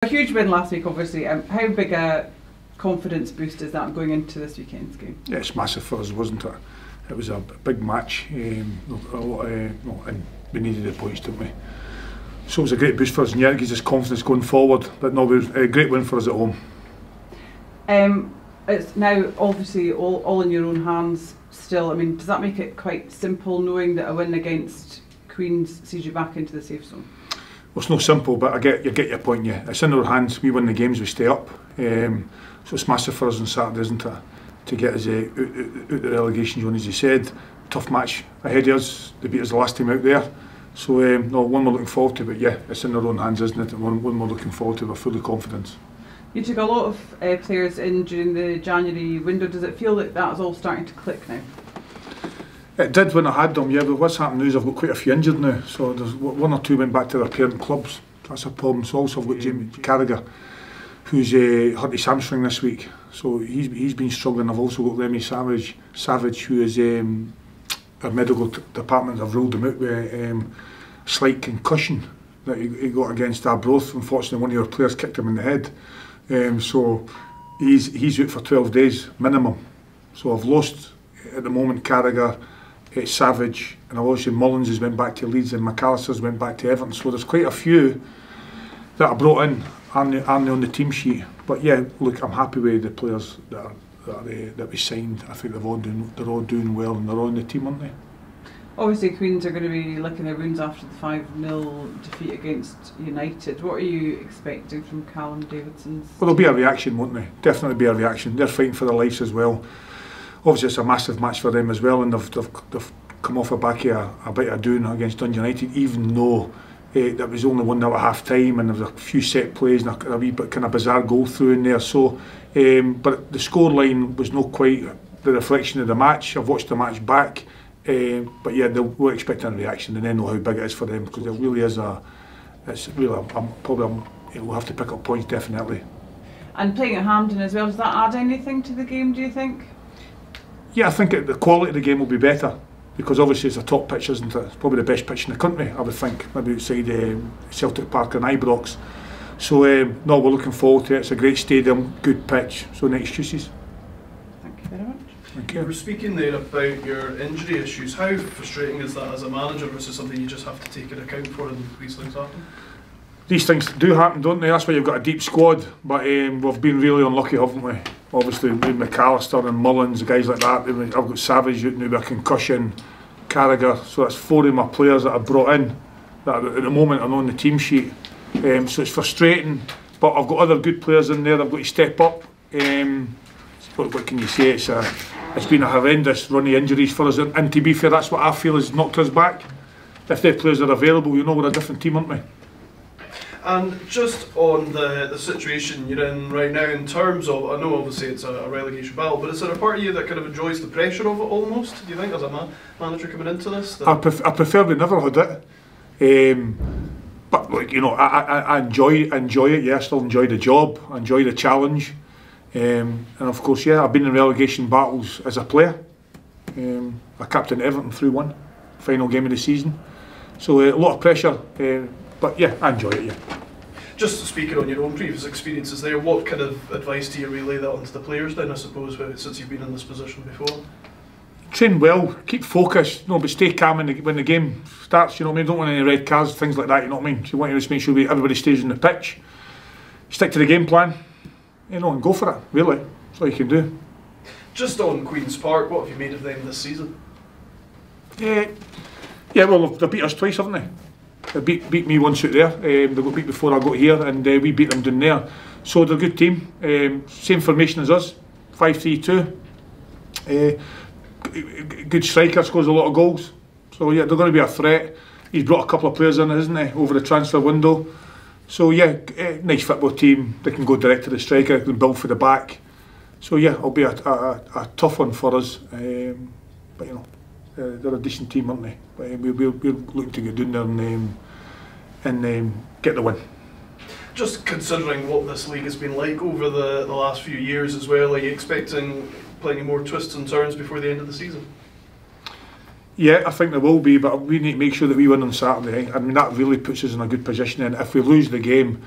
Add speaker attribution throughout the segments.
Speaker 1: A huge win last week, obviously. How big a confidence boost is that going into this weekend's game?
Speaker 2: Yeah, it's massive for us, wasn't it? It was a big match, and we needed the points, didn't we? So it was a great boost for us, and yeah, it gives us confidence going forward. But no, it was a great win for us at home.
Speaker 1: It's now obviously all in your own hands still. I mean, does that make it quite simple knowing that a win against Queen's sees you back into the safe zone?
Speaker 2: Well, it's not simple, but you get your point. Yeah, it's in our hands. We win the games, we stay up. So it's massive for us on Saturday, isn't it? To get us out the relegation zone, as you said. Tough match ahead of us. They beat us the last time out there. So no, one we're looking forward to. But yeah, it's in our own hands, isn't it? And one we're looking forward to. We're fully confident. You
Speaker 1: took a lot of players in during the January window. Does it feel like that's all starting to click now?
Speaker 2: It did when I had them, yeah, but what's happened now is I've got quite a few injured now, so there's one or two went back to their parent clubs. That's a problem. So also I've got Jamie Carragher, who's hurt his hamstring this week, so he's been struggling. I've also got Lemmy Savage, who is our medical department have ruled him out with a slight concussion that he got against Arbroath. Unfortunately, one of your players kicked him in the head, so he's out for 12 days minimum. So I've lost at the moment Carragher, Savage, and obviously Mullins has went back to Leeds and McAllister's went back to Everton. So there's quite a few that I brought in aren't on the team sheet. But yeah, look, I'm happy with the players that we signed. I think they're all doing well, and they're all in the team, aren't they?
Speaker 1: Obviously, Queens are going to be licking their wounds after the 5-0 defeat against United. What are you expecting from Callum Davidson's team?
Speaker 2: Well, there'll be a reaction, won't there? Definitely be a reaction. They're fighting for their lives as well. Obviously, it's a massive match for them as well, and they've come off the back of a bit of doing against Duncan United, even though that was only 1-0 at half time, and there was a few set plays and a wee bit kind of bizarre goal through in there. So, but the scoreline was not quite the reflection of the match. I've watched the match back, but yeah, we're expecting a reaction, and then know how big it is for them, because it really is we'll have to pick up points definitely.
Speaker 1: And playing at Hampden as well, does that add anything to the game, do you think?
Speaker 2: Yeah, I think the quality of the game will be better, because obviously it's a top pitch, isn't it? It's probably the best pitch in the country, I would think, maybe outside Celtic Park and Ibrox. So no, we're looking forward to it. It's a great stadium, good pitch, so no excuses.
Speaker 1: Thank you very much.
Speaker 2: Thank you.
Speaker 3: You were speaking there about your injury issues. How frustrating is that as a manager, versus something you just have to take into account for when these things happen?
Speaker 2: These things do happen, don't they? That's why you've got a deep squad, but we've been really unlucky, haven't we? Obviously, with McAllister and Mullins, guys like that. I've got Savage out now with a concussion, Carragher, so that's 4 of my players that I've brought in that at the moment are on the team sheet. So it's frustrating, but I've got other good players in there. I've got to step up. What can you say? It's been a horrendous run of injuries for us, and to be fair, that's what I feel has knocked us back. If their players are available, you know we're a different team, aren't we?
Speaker 3: And just on the situation you're in right now, in terms of, I know obviously it's a relegation battle, but is there a part of you that kind of enjoys the pressure of it almost, do you think, as a manager coming into this?
Speaker 2: I prefer we never had it. But like, you know, I enjoy it, yeah, I still enjoy the job, I enjoy the challenge. And of course, yeah, I've been in relegation battles as a player. I captained Everton through one, final game of the season. So a lot of pressure. But yeah, I enjoy it, yeah.
Speaker 3: Just speaking on your own previous experiences there, what kind of advice do you relay that onto the players then, I suppose, since you've been in this position before?
Speaker 2: Train well, keep focused, but stay calm when the game starts, you know what I mean? Don't want any red cards, things like that, you know what I mean? So you want to just make sure everybody stays on the pitch, stick to the game plan, and go for it, really. That's all you can do.
Speaker 3: Just on Queen's Park, what have you made of them this season?
Speaker 2: Yeah, well, they've beat us twice, haven't they? They beat me once out there. They got beat before I got here, and we beat them down there. So they're a good team. Same formation as us, 5-3-2. Good striker, scores a lot of goals. So yeah, they're going to be a threat. He's brought a couple of players in, hasn't he, over the transfer window. So yeah, nice football team. They can go direct to the striker, they can build for the back. So yeah, it'll be a tough one for us. But you know, they're a decent team, aren't they? But we're looking to get down there and get the win.
Speaker 3: Just considering what this league has been like over the last few years as well, are you expecting plenty more twists and turns before the end of the season?
Speaker 2: Yeah, I think there will be, but we need to make sure that we win on Saturday. I mean, that really puts us in a good position. And if we lose the game,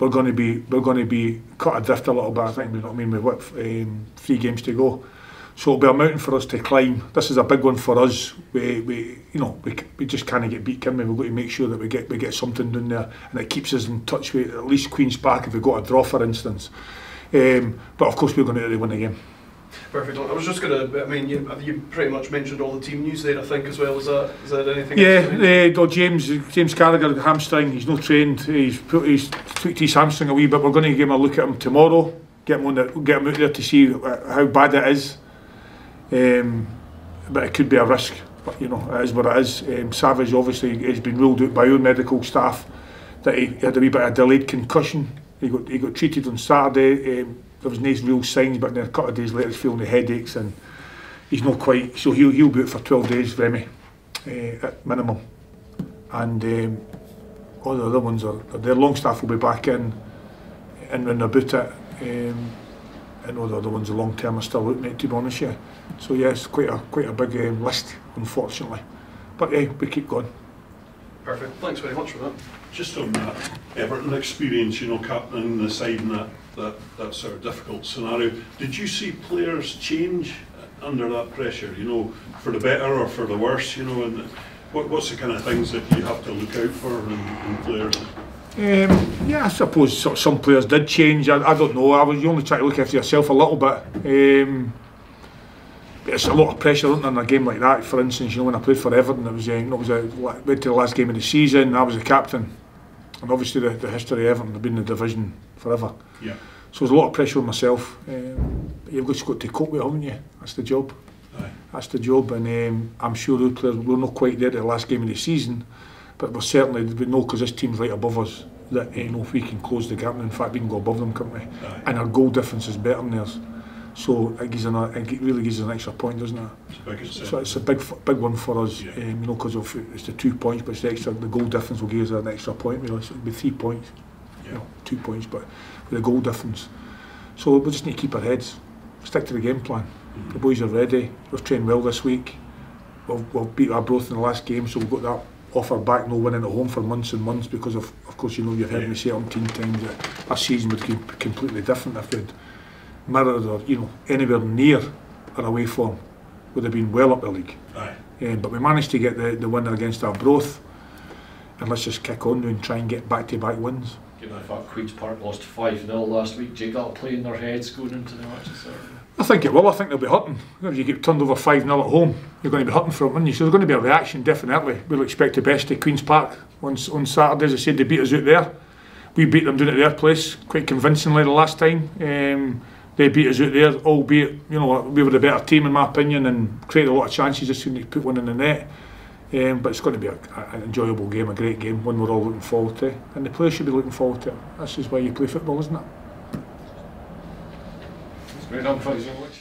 Speaker 2: we're going to be cut adrift a little bit. I think, you know what I mean, we've got 3 games to go, so it'll be a mountain for us to climb. This is a big one for us. We just can't get beat, can we? We've got to make sure that we get something done there, and it keeps us in touch with at least Queen's Park if we got a draw, for instance. But of course we're going to win the game.
Speaker 3: Perfect. I was just going to, I mean, you pretty much mentioned all the team news there, I think, as well. Is that anything else?
Speaker 2: James Carragher, hamstring, he's not trained, he's tweaked his hamstring a wee bit. We're going to give him a look at him tomorrow, get him out there to see how bad it is. But it could be a risk, but you know, it is what it is. Savage obviously has been ruled out by our medical staff that he had a wee bit of delayed concussion. He got treated on Saturday. There was no real signs, but then a couple of days later he's feeling the headaches, and he's not quite. So he'll be out for 12 days, Remy, at minimum. And all the other ones their Longstaff will be back in and about it. And all the other ones, the long term, are still out, mate, to be honest, yeah. So yes, quite a big list, unfortunately. But yeah, we keep going.
Speaker 3: Perfect. Thanks very much for that.
Speaker 4: Just on that Everton experience, you know, captaining the side in that sort of difficult scenario, did you see players change under that pressure, you know, for the better or for the worse, you know, and what's the kind of things that you have to look out for in players?
Speaker 2: Yeah, I suppose some players did change. I don't know. You only try to look after yourself a little bit. It's a lot of pressure in a game like that. For instance, you know, when I played for Everton, went to the last game of the season. I was the captain, and obviously the history of Everton have been in the division forever.
Speaker 4: Yeah.
Speaker 2: So there's a lot of pressure on myself. You've just got to cope with it, haven't you? That's the job.
Speaker 4: Aye. That's
Speaker 2: the job, and I'm sure those players we're not quite there at the last game of the season, but we know, because this team's right above us, that you know, if we can close the gap, and in fact we can go above them, can't we?
Speaker 4: Aye.
Speaker 2: And our goal difference is better than theirs. So it really gives us an extra point, doesn't it? So it's a big one for us,
Speaker 4: yeah.
Speaker 2: You know, because it's the 2 points, but it's the goal difference will give us an extra point. Really, so it'll be 3 points,
Speaker 4: yeah.
Speaker 2: You know, 2 points, but with the goal difference. So we just need to keep our heads, stick to the game plan. The boys are ready. We've trained well this week. We've beat Arbroath in the last game, so we've got that off our back, no winning at home for months and months, because of course, you know, you've heard me say umpteen times that our season would be completely different if we'd mirrored or, you know, anywhere near our away form. Would have been well up the league.
Speaker 4: Aye.
Speaker 2: But we managed to get the winner against Arbroath, and let's just kick on now and try and get back-to-back wins.
Speaker 5: Given the fact Queen's Park lost 5-0 last week, do you got to play in their heads going into the matches?
Speaker 2: I think it will. I think they'll be hurting. If you get turned over 5-0 at home, you're going to be hurting for it, wouldn't you? So there's going to be a reaction, definitely. We'll expect the best at Queen's Park on Saturday. As I said, they beat us out there. We beat them down at their place quite convincingly the last time. They beat us out there, albeit, you know, we were the better team in my opinion, and created a lot of chances, just couldn't put one in the net. But it's going to be an enjoyable game, a great game, one we're all looking forward to, and the players should be looking forward to it. That's just why you play football, isn't it?
Speaker 5: It's great. Thanks very much.